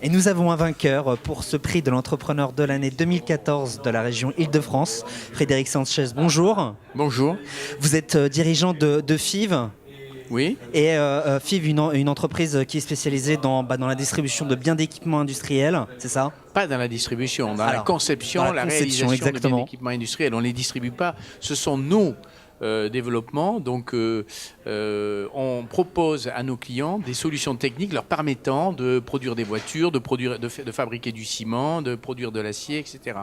Et nous avons un vainqueur pour ce prix de l'entrepreneur de l'année 2014 de la région Île-de-France. Frédéric Sanchez, bonjour. Bonjour. Vous êtes dirigeant de FIV. Oui. Et FIV, une entreprise qui est spécialisée dans la distribution de biens d'équipements industriels, c'est ça? Pas dans la distribution, dans la conception, la réalisation de biens d'équipements industriels. On ne les distribue pas, ce sont nos développements. Donc on propose à nos clients des solutions techniques leur permettant de produire des voitures, de fabriquer du ciment, de produire de l'acier, etc.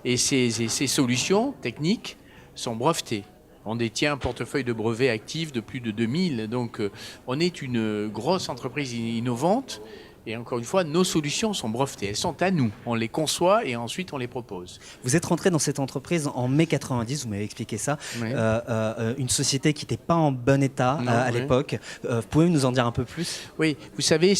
Et ces solutions techniques sont brevetées. On détient un portefeuille de brevets actifs de plus de 2000. Donc, on est une grosse entreprise innovante. Et encore une fois, nos solutions sont brevetées. Elles sont à nous. On les conçoit et ensuite on les propose. Vous êtes rentré dans cette entreprise en mai 90, vous m'avez expliqué ça. Oui. Une société qui n'était pas en bon état à l'époque. Pouvez-vous nous en dire un peu plus? Oui, vous savez,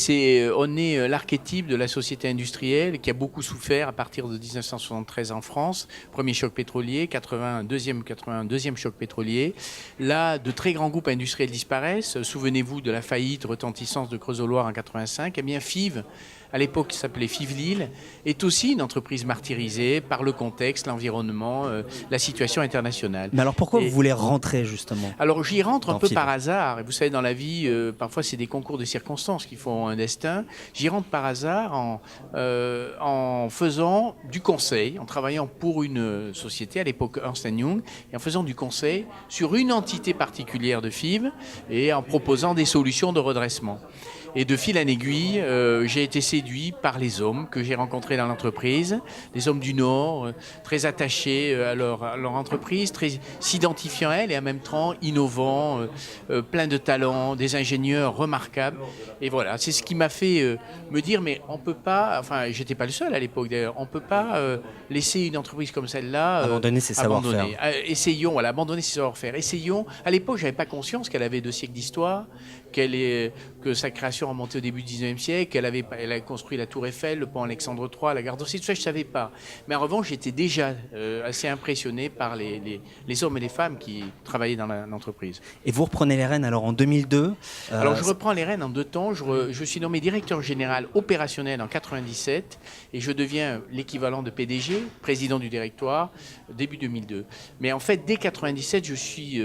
on est l'archétype de la société industrielle qui a beaucoup souffert à partir de 1973 en France. Premier choc pétrolier, 82e choc pétrolier. Là, de très grands groupes industriels disparaissent. Souvenez-vous de la faillite retentissante de Creusot-Loire en 85. Eh bien, FIV, à l'époque qui s'appelait FIV Lille, est aussi une entreprise martyrisée par le contexte, l'environnement, la situation internationale. Mais alors pourquoi vous voulez rentrer justement? Alors j'y rentre un peu par hasard. Et vous savez, dans la vie, parfois c'est des concours de circonstances qui font un destin. J'y rentre par hasard en faisant du conseil, en travaillant pour une société, à l'époque Ernst & Young, et en faisant du conseil sur une entité particulière de FIV et en proposant des solutions de redressement. Et de fil en aiguille, j'ai été séduit par les hommes que j'ai rencontrés dans l'entreprise, des hommes du Nord, très attachés à leur entreprise, très s'identifiant à elle et en même temps innovants, plein de talents, des ingénieurs remarquables. Et voilà, c'est ce qui m'a fait me dire, mais on peut pas, enfin j'étais pas le seul à l'époque d'ailleurs, on peut pas laisser une entreprise comme celle-là abandonner ses savoir-faire. Essayons, voilà, abandonner ses savoir-faire. Essayons. À l'époque, j'avais pas conscience qu'elle avait 2 siècles d'histoire, que sa création remontait au début du 19e siècle, elle a construit la Tour Eiffel, le pont Alexandre III, la gare d'Orsay, tout ça je ne savais pas. Mais en revanche, j'étais déjà assez impressionné par les hommes et les femmes qui travaillaient dans l'entreprise. Et vous reprenez les rênes alors en 2002 Alors je reprends les rênes en 2 temps. Je suis nommé directeur général opérationnel en 97 et je deviens l'équivalent de PDG, président du directoire, début 2002. Mais en fait, dès 97, je suis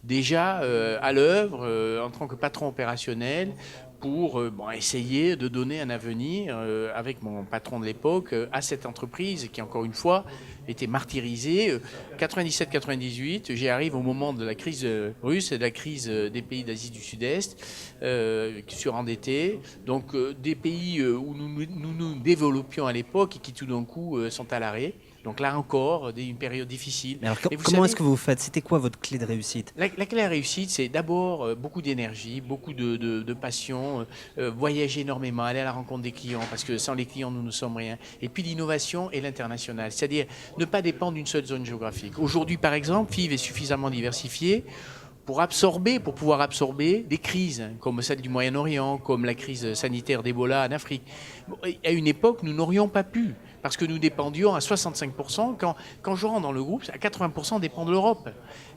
déjà à l'œuvre en tant que patron opérationnel pour essayer de donner un avenir avec mon patron de l'époque à cette entreprise qui, encore une fois, était martyrisée. 97-98, j'arrive au moment de la crise russe et de la crise des pays d'Asie du Sud-Est, surendettés. Donc des pays où nous développions à l'époque et qui tout d'un coup sont à l'arrêt. Donc là encore, une période difficile. Mais alors, comment est-ce que vous faites? C'était quoi votre clé de réussite? La clé de réussite, c'est d'abord beaucoup d'énergie, beaucoup de passion, voyager énormément, aller à la rencontre des clients, parce que sans les clients, nous ne sommes rien. Et puis l'innovation et l'international, c'est-à-dire ne pas dépendre d'une seule zone géographique. Aujourd'hui, par exemple, FIV est suffisamment diversifié pour pouvoir absorber des crises, comme celle du Moyen-Orient, comme la crise sanitaire d'Ebola en Afrique. À une époque, nous n'aurions pas pu, parce que nous dépendions à 65%. Quand je rentre dans le groupe, à 80% dépend de l'Europe.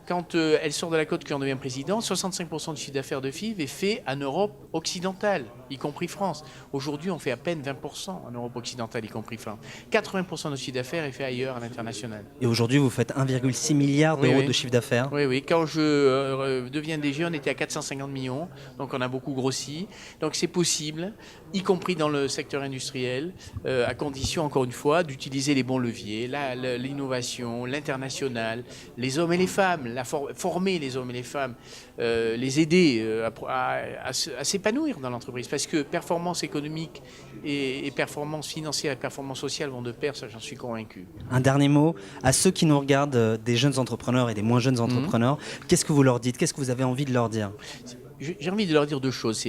Quand elle sort de la côte, qu'on devient président, 65% du chiffre d'affaires de FIV est fait en Europe occidentale, y compris France. Aujourd'hui, on fait à peine 20% en Europe occidentale, y compris France. 80% de notre chiffre d'affaires est fait ailleurs, à l'international. Et aujourd'hui, vous faites 1,6 milliard d'euros de chiffre d'affaires. Oui. Quand je deviens DG, on était à 450 millions, donc on a beaucoup grossi. Donc c'est possible, y compris dans le secteur industriel, à condition, encore une fois, d'utiliser les bons leviers, l'innovation, l'international, les hommes et les femmes, former les hommes et les femmes, les aider à s'épanouir dans l'entreprise. Parce que performance économique et performance financière et performance sociale vont de pair, ça j'en suis convaincu. Un dernier mot à ceux qui nous regardent, des jeunes entrepreneurs et des moins jeunes entrepreneurs. Qu'est-ce que vous leur dites? Qu'est-ce que vous avez envie de leur dire? J'ai envie de leur dire 2 choses.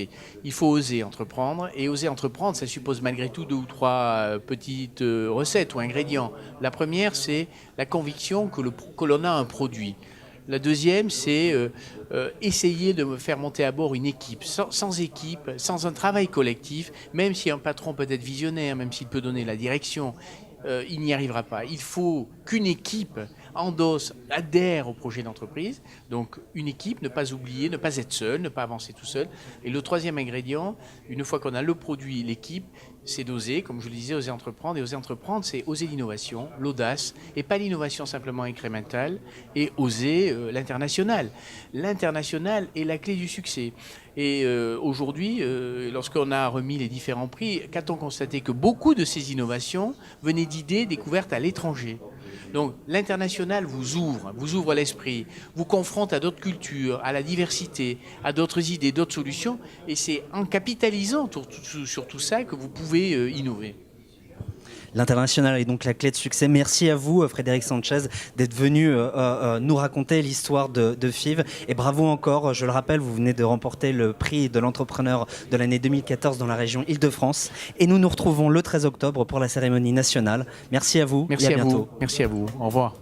Il faut oser entreprendre. Et oser entreprendre, ça suppose malgré tout 2 ou 3 petites recettes ou ingrédients. La première, c'est la conviction que l'on a un produit. La deuxième, c'est essayer de me faire monter à bord une équipe. Sans équipe, sans un travail collectif, même si un patron peut être visionnaire, même s'il peut donner la direction, il n'y arrivera pas. Il faut qu'une équipe adhère au projet d'entreprise. Donc une équipe, ne pas oublier, ne pas être seul, ne pas avancer tout seul. Et le troisième ingrédient, une fois qu'on a le produit, l'équipe, c'est d'oser, comme je le disais, oser entreprendre. Et oser entreprendre, c'est oser l'innovation, l'audace, et pas l'innovation simplement incrémentale, et oser l'international. L'international est la clé du succès. Et aujourd'hui, lorsqu'on a remis les différents prix, qu'a-t-on constaté? Que beaucoup de ces innovations venaient d'idées découvertes à l'étranger. Donc l'international vous ouvre l'esprit, vous confronte à d'autres cultures, à la diversité, à d'autres idées, d'autres solutions. Et c'est en capitalisant sur tout ça que vous pouvez innover. L'international est donc la clé de succès. Merci à vous, Frédéric Sanchez, d'être venu nous raconter l'histoire de FIV. Et bravo encore, je le rappelle, vous venez de remporter le prix de l'entrepreneur de l'année 2014 dans la région Île-de-France. Et nous nous retrouvons le 13 octobre pour la cérémonie nationale. Merci à vous et à bientôt. Merci à vous. Au revoir.